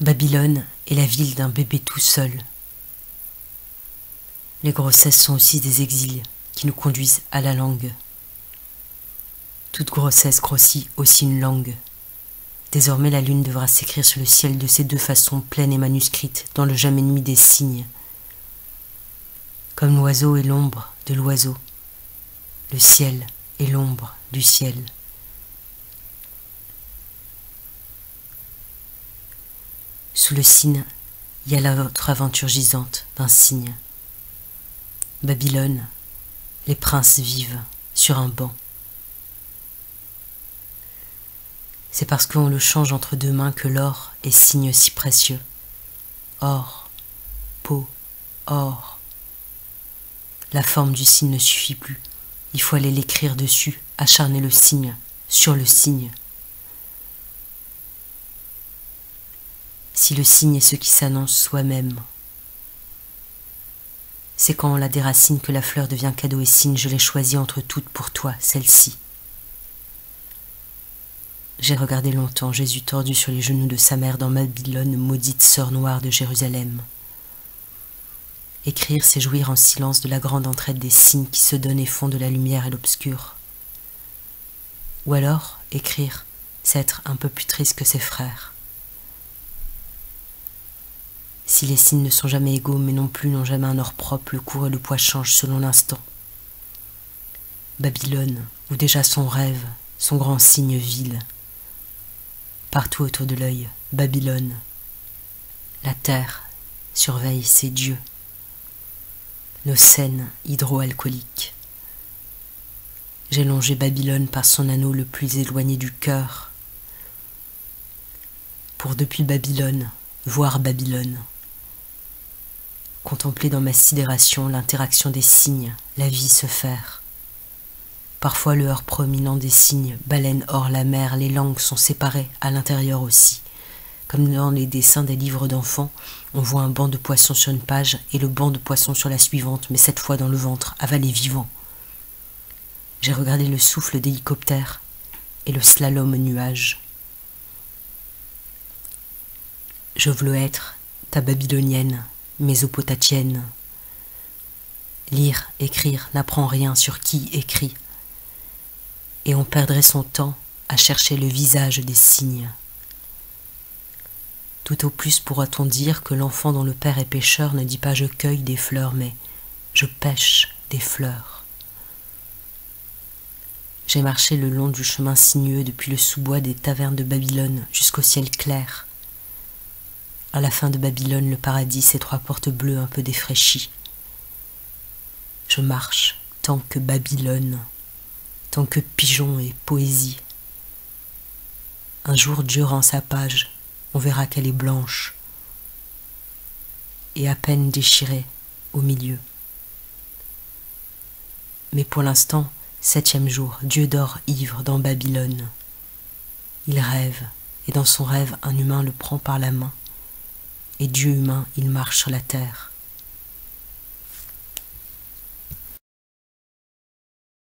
Babylone est la ville d'un bébé tout seul. Les grossesses sont aussi des exils qui nous conduisent à la langue. Toute grossesse grossit aussi une langue. Désormais la lune devra s'écrire sur le ciel de ces deux façons pleines et manuscrites dans le jamais ennemi des signes. Comme l'oiseau est l'ombre de l'oiseau, le ciel est l'ombre du ciel. Sous le cygne, il y a l'autre aventure gisante d'un cygne. Babylone, les princes vivent sur un banc. C'est parce qu'on le change entre deux mains que l'or est signe si précieux. Or, peau, or. La forme du signe ne suffit plus. Il faut aller l'écrire dessus, acharner le signe, sur le signe. Si le signe est ce qui s'annonce soi-même, c'est quand on la déracine que la fleur devient cadeau et signe. Je l'ai choisie entre toutes pour toi, celle-ci. J'ai regardé longtemps Jésus tordu sur les genoux de sa mère dans Babylone, maudite sœur noire de Jérusalem. Écrire, c'est jouir en silence de la grande entraide des signes qui se donnent et font de la lumière et l'obscur. Ou alors, écrire, c'est être un peu plus triste que ses frères. Si les signes ne sont jamais égaux, mais non plus n'ont jamais un or propre, le cours et le poids changent selon l'instant. Babylone, où déjà son rêve, son grand signe vil. Partout autour de l'œil, Babylone. La terre surveille ses dieux. Nos scènes hydroalcooliques. J'ai longé Babylone par son anneau le plus éloigné du cœur, pour depuis Babylone, voir Babylone. Contempler dans ma sidération l'interaction des signes, la vie se faire. Parfois le heurt prominent des signes, baleine hors la mer, les langues sont séparées à l'intérieur aussi. Comme dans les dessins des livres d'enfants, on voit un banc de poissons sur une page et le banc de poissons sur la suivante, mais cette fois dans le ventre, avalé vivant. J'ai regardé le souffle d'hélicoptère et le slalom nuage. Je veux être ta babylonienne, mésopotamienne. Lire, écrire n'apprend rien sur qui écrit. Et on perdrait son temps à chercher le visage des signes. Tout au plus pourra-t-on dire que l'enfant dont le père est pêcheur ne dit pas « je cueille des fleurs » mais « je pêche des fleurs ». J'ai marché le long du chemin sinueux depuis le sous-bois des tavernes de Babylone jusqu'au ciel clair. À la fin de Babylone, le paradis, ses trois portes bleues un peu défraîchies. Je marche tant que Babylone, tant que pigeon et poésie. Un jour, Dieu rend sa page. On verra qu'elle est blanche et à peine déchirée au milieu. Mais pour l'instant, 7e jour, Dieu dort ivre dans Babylone. Il rêve, et dans son rêve, un humain le prend par la main. Et Dieu humain, il marche sur la terre.